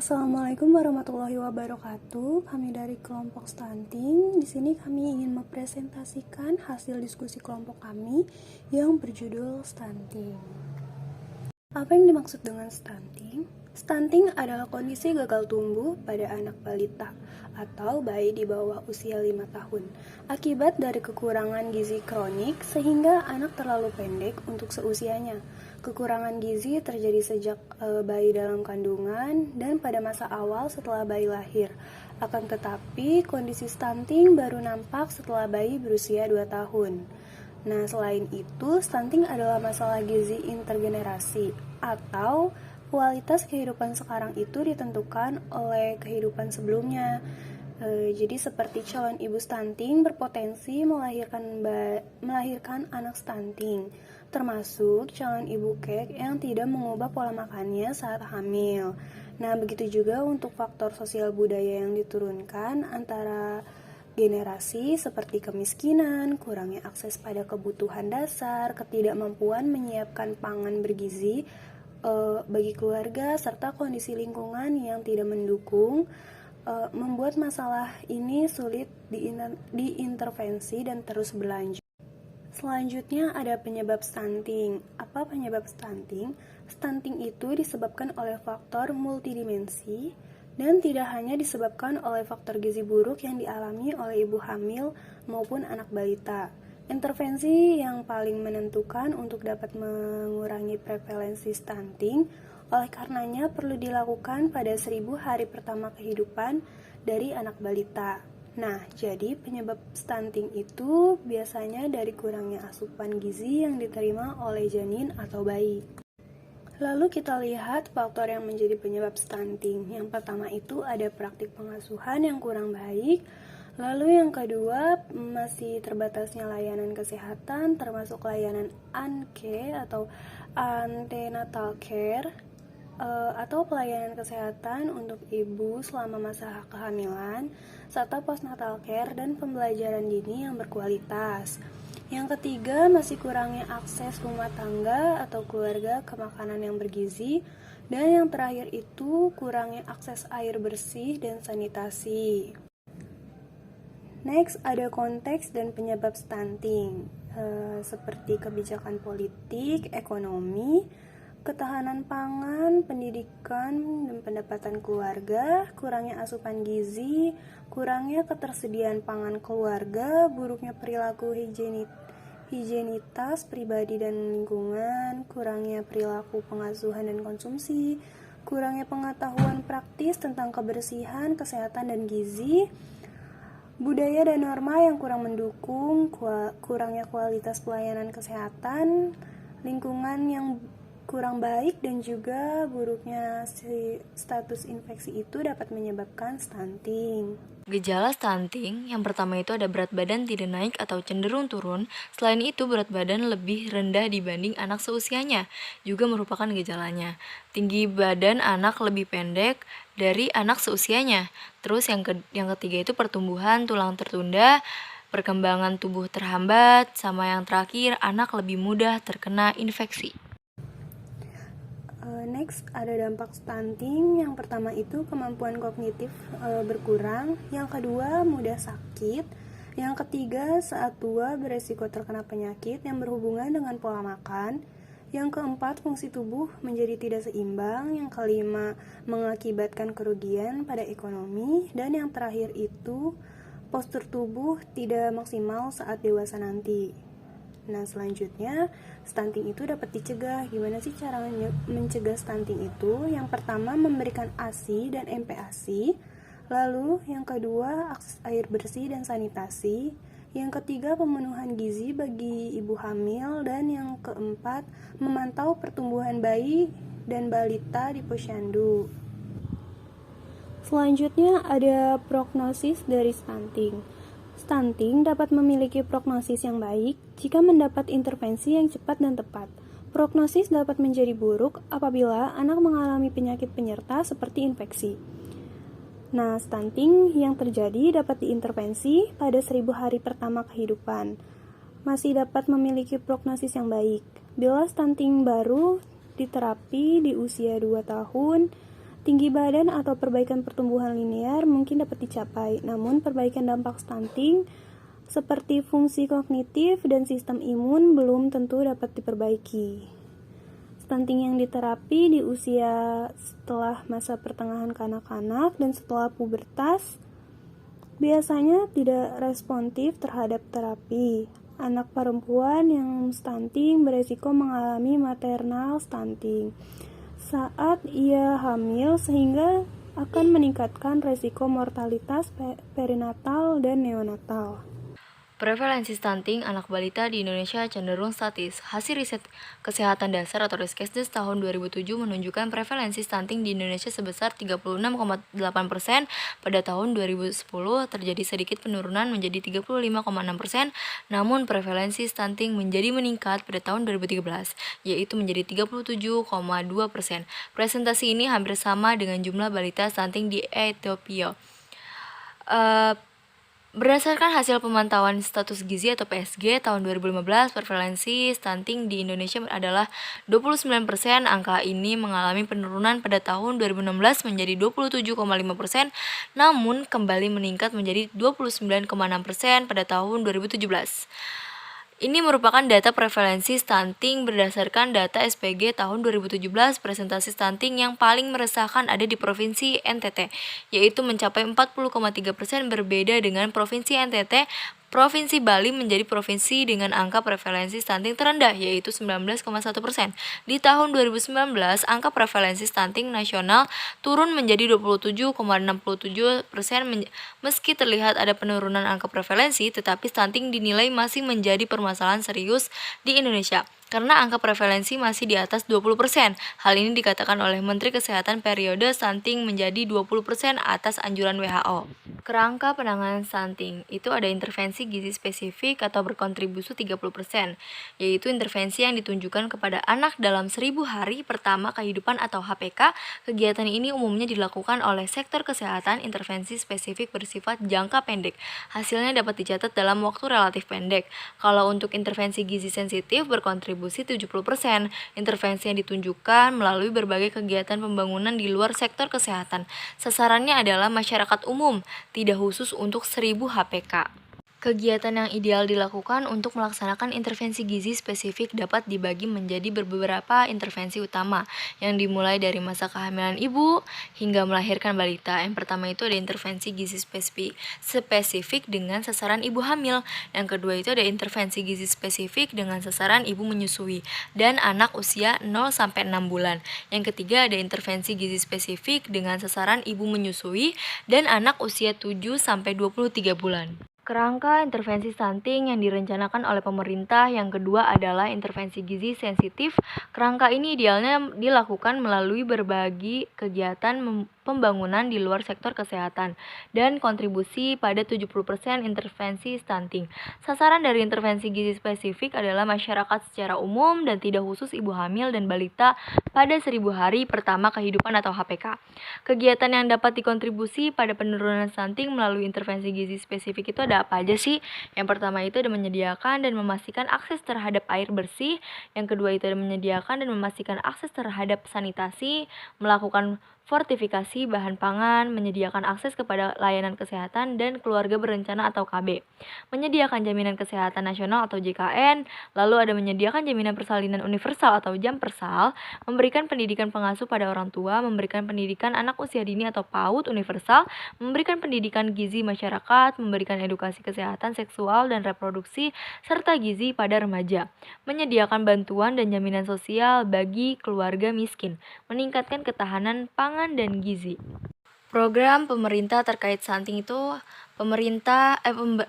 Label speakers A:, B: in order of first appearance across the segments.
A: Assalamualaikum warahmatullahi wabarakatuh. Kami dari kelompok stunting. Di sini kami ingin mempresentasikan hasil diskusi kelompok kami yang berjudul stunting. Apa yang dimaksud dengan stunting? Stunting adalah kondisi gagal tumbuh pada anak balita atau bayi di bawah usia 5 tahun akibat dari kekurangan gizi kronik sehingga anak terlalu pendek untuk seusianya. Kekurangan gizi terjadi sejak bayi dalam kandungan dan pada masa awal setelah bayi lahir. Akan tetapi, kondisi stunting baru nampak setelah bayi berusia 2 tahun. Nah, selain itu, stunting adalah masalah gizi intergenerasi atau kualitas kehidupan sekarang itu ditentukan oleh kehidupan sebelumnya. Jadi seperti calon ibu stunting berpotensi melahirkan anak stunting, termasuk calon ibu kek yang tidak mengubah pola makannya saat hamil. Nah, begitu juga untuk faktor sosial budaya yang diturunkan antara generasi seperti kemiskinan, kurangnya akses pada kebutuhan dasar, ketidakmampuan menyiapkan pangan bergizi bagi keluarga, serta kondisi lingkungan yang tidak mendukung membuat masalah ini sulit diintervensi dan terus berlanjut. Selanjutnya ada penyebab stunting. Apa penyebab stunting? Stunting itu disebabkan oleh faktor multidimensi dan tidak hanya disebabkan oleh faktor gizi buruk yang dialami oleh ibu hamil maupun anak balita. Intervensi yang paling menentukan untuk dapat mengurangi prevalensi stunting, oleh karenanya perlu dilakukan pada 1000 hari pertama kehidupan dari anak balita. Nah, jadi penyebab stunting itu biasanya dari kurangnya asupan gizi yang diterima oleh janin atau bayi. Lalu kita lihat faktor yang menjadi penyebab stunting. Yang pertama itu ada praktik pengasuhan yang kurang baik. Lalu yang kedua masih terbatasnya layanan kesehatan termasuk layanan ANKE atau antenatal care atau pelayanan kesehatan untuk ibu selama masa kehamilan serta postnatal care dan pembelajaran dini yang berkualitas. Yang ketiga, masih kurangnya akses rumah tangga atau keluarga ke makanan yang bergizi. Dan yang terakhir itu kurangnya akses air bersih dan sanitasi. Next, ada konteks dan penyebab stunting, seperti kebijakan politik, ekonomi, ketahanan pangan, pendidikan, dan pendapatan keluarga, kurangnya asupan gizi, kurangnya ketersediaan pangan keluarga, buruknya perilaku higienitas pribadi dan lingkungan, kurangnya perilaku pengasuhan dan konsumsi, kurangnya pengetahuan praktis tentang kebersihan, kesehatan, dan gizi, budaya dan norma yang kurang mendukung, kurangnya kualitas pelayanan kesehatan, lingkungan yang kurang baik, dan juga buruknya status infeksi itu dapat menyebabkan stunting.
B: Gejala stunting, yang pertama itu ada berat badan tidak naik atau cenderung turun. Selain itu, berat badan lebih rendah dibanding anak seusianya juga merupakan gejalanya. Tinggi badan anak lebih pendek dari anak seusianya. Terus yang ketiga itu pertumbuhan tulang tertunda, perkembangan tubuh terhambat, sama yang terakhir anak lebih mudah terkena infeksi.
A: Next, ada dampak stunting. Yang pertama itu kemampuan kognitif berkurang. Yang kedua, mudah sakit. Yang ketiga, saat tua beresiko terkena penyakit yang berhubungan dengan pola makan. Yang keempat, fungsi tubuh menjadi tidak seimbang. Yang kelima, mengakibatkan kerugian pada ekonomi. Dan yang terakhir itu, postur tubuh tidak maksimal saat dewasa nanti. Nah, selanjutnya, stunting itu dapat dicegah. Gimana sih cara mencegah stunting itu? Yang pertama, memberikan ASI dan MPASI. Lalu, yang kedua, akses air bersih dan sanitasi. Yang ketiga, pemenuhan gizi bagi ibu hamil. Dan yang keempat, memantau pertumbuhan bayi dan balita di posyandu. Selanjutnya, ada prognosis dari stunting. Stunting dapat memiliki prognosis yang baik jika mendapat intervensi yang cepat dan tepat. Prognosis dapat menjadi buruk apabila anak mengalami penyakit penyerta seperti infeksi. Nah, stunting yang terjadi dapat diintervensi pada 1000 hari pertama kehidupan. Masih dapat memiliki prognosis yang baik. Bila stunting baru diterapi di usia 2 tahun, Tinggi badan atau perbaikan pertumbuhan linear mungkin dapat dicapai, namun perbaikan dampak stunting seperti fungsi kognitif dan sistem imun belum tentu dapat diperbaiki. Stunting yang diterapi di usia setelah masa pertengahan kanak-kanak dan setelah pubertas biasanya tidak responsif terhadap terapi. Anak perempuan yang stunting beresiko mengalami maternal stunting saat ia hamil sehingga akan meningkatkan resiko mortalitas perinatal dan neonatal.
B: Prevalensi stunting anak balita di Indonesia cenderung statis. Hasil riset kesehatan dasar atau Riskesdas tahun 2007 menunjukkan prevalensi stunting di Indonesia sebesar 36,8%. Pada tahun 2010 terjadi sedikit penurunan menjadi 35,6%, namun prevalensi stunting menjadi meningkat pada tahun 2013, yaitu menjadi 37,2%. Presentasi ini hampir sama dengan jumlah balita stunting di Ethiopia. Berdasarkan hasil pemantauan status gizi atau PSG tahun 2015, prevalensi stunting di Indonesia adalah 29%. Angka ini mengalami penurunan pada tahun 2016 menjadi 27,5%, namun kembali meningkat menjadi 29,6% pada tahun 2017. Ini merupakan data prevalensi stunting berdasarkan data SPG tahun 2017. Presentasi stunting yang paling meresahkan ada di Provinsi NTT, yaitu mencapai 40,3%. Berbeda dengan Provinsi NTT, Provinsi Bali menjadi provinsi dengan angka prevalensi stunting terendah, yaitu 19,1%. Di tahun 2019, angka prevalensi stunting nasional turun menjadi 27,67%. Meski terlihat ada penurunan angka prevalensi, tetapi stunting dinilai masih menjadi permasalahan serius di Indonesia karena angka prevalensi masih di atas 20%. Hal ini dikatakan oleh Menteri Kesehatan periode stunting menjadi 20% atas anjuran WHO. Kerangka penanganan stunting itu ada intervensi gizi spesifik atau berkontribusi 30%, yaitu intervensi yang ditunjukkan kepada anak dalam 1000 hari pertama kehidupan atau HPK. Kegiatan ini umumnya dilakukan oleh sektor kesehatan. Intervensi spesifik bersifat jangka pendek. Hasilnya dapat dicatat dalam waktu relatif pendek. Kalau untuk intervensi gizi sensitif berkontribusi 70%. Intervensi yang ditunjukkan melalui berbagai kegiatan pembangunan di luar sektor kesehatan. Sasarannya adalah masyarakat umum, tidak khusus untuk 1000 HPK. Kegiatan yang ideal dilakukan untuk melaksanakan intervensi gizi spesifik dapat dibagi menjadi beberapa intervensi utama, yang dimulai dari masa kehamilan ibu hingga melahirkan balita. Yang pertama itu ada intervensi gizi spesifik dengan sasaran ibu hamil. Yang kedua itu ada intervensi gizi spesifik dengan sasaran ibu menyusui dan anak usia 0-6 bulan. Yang ketiga ada intervensi gizi spesifik dengan sasaran ibu menyusui dan anak usia 7-23 bulan. Kerangka intervensi stunting yang direncanakan oleh pemerintah yang kedua adalah intervensi gizi sensitif. Kerangka ini idealnya dilakukan melalui berbagi kegiatan pembangunan di luar sektor kesehatan dan kontribusi pada 70% intervensi stunting. Sasaran dari intervensi gizi spesifik adalah masyarakat secara umum dan tidak khusus ibu hamil dan balita pada 1000 hari pertama kehidupan atau HPK. Kegiatan yang dapat dikontribusi pada penurunan stunting melalui intervensi gizi spesifik itu ada apa aja sih? Yang pertama itu ada menyediakan dan memastikan akses terhadap air bersih. Yang kedua itu ada menyediakan dan memastikan akses terhadap sanitasi, melakukan fortifikasi bahan pangan, menyediakan akses kepada layanan kesehatan dan keluarga berencana atau KB, menyediakan jaminan kesehatan nasional atau JKN, lalu ada menyediakan jaminan persalinan universal atau JAMPersal, memberikan pendidikan pengasuh pada orang tua, memberikan pendidikan anak usia dini atau PAUD universal, memberikan pendidikan gizi masyarakat, memberikan edukasi kesehatan seksual dan reproduksi, serta gizi pada remaja, menyediakan bantuan dan jaminan sosial bagi keluarga miskin, meningkatkan ketahanan pangan dan gizi. Program pemerintah terkait stunting itu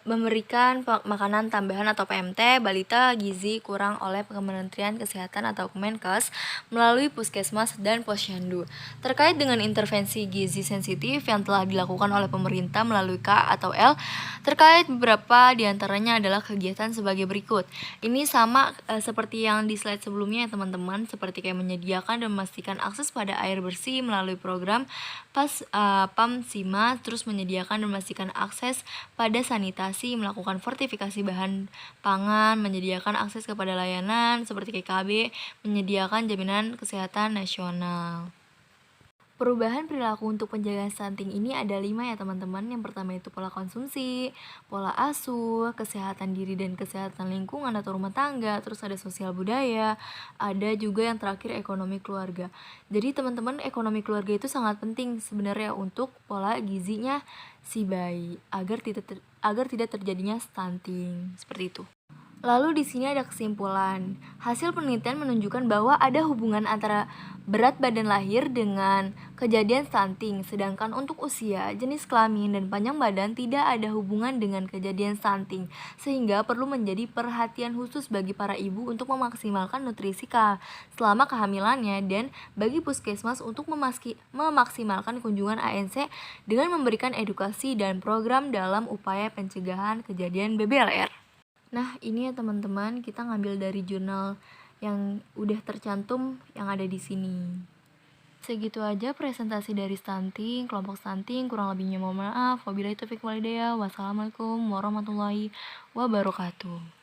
B: memberikan makanan tambahan atau PMT balita gizi kurang oleh Kementerian Kesehatan atau Kemenkes melalui Puskesmas dan Posyandu. Terkait dengan intervensi gizi sensitif yang telah dilakukan oleh pemerintah melalui K atau L, terkait beberapa diantaranya adalah kegiatan sebagai berikut. Ini sama seperti yang di slide sebelumnya ya teman-teman, seperti kayak menyediakan dan memastikan akses pada air bersih melalui program PAM-SIMA, terus menyediakan dan memastikan akses pada sanitasi, melakukan fortifikasi bahan pangan, menyediakan akses kepada layanan seperti KKB, menyediakan jaminan kesehatan nasional. Perubahan perilaku untuk penjagaan stunting ini ada 5 ya teman-teman. Yang pertama itu pola konsumsi, pola asuh, kesehatan diri dan kesehatan lingkungan atau rumah tangga, terus ada sosial budaya, ada juga yang terakhir ekonomi keluarga. Jadi teman-teman, ekonomi keluarga itu sangat penting sebenarnya untuk pola gizinya si bayi agar tidak terjadinya stunting seperti itu. Lalu di sini ada kesimpulan. Hasil penelitian menunjukkan bahwa ada hubungan antara berat badan lahir dengan kejadian stunting, sedangkan untuk usia, jenis kelamin, dan panjang badan tidak ada hubungan dengan kejadian stunting, sehingga perlu menjadi perhatian khusus bagi para ibu untuk memaksimalkan nutrisi selama kehamilannya dan bagi puskesmas untuk memaksimalkan kunjungan ANC dengan memberikan edukasi dan program dalam upaya pencegahan kejadian BBLR. Nah, ini ya teman-teman, kita ngambil dari jurnal yang udah tercantum yang ada di sini. Segitu aja presentasi dari stunting, kelompok stunting, kurang lebihnya mohon maaf. Wabillahi taufiq walhidayah. Wassalamualaikum warahmatullahi wabarakatuh.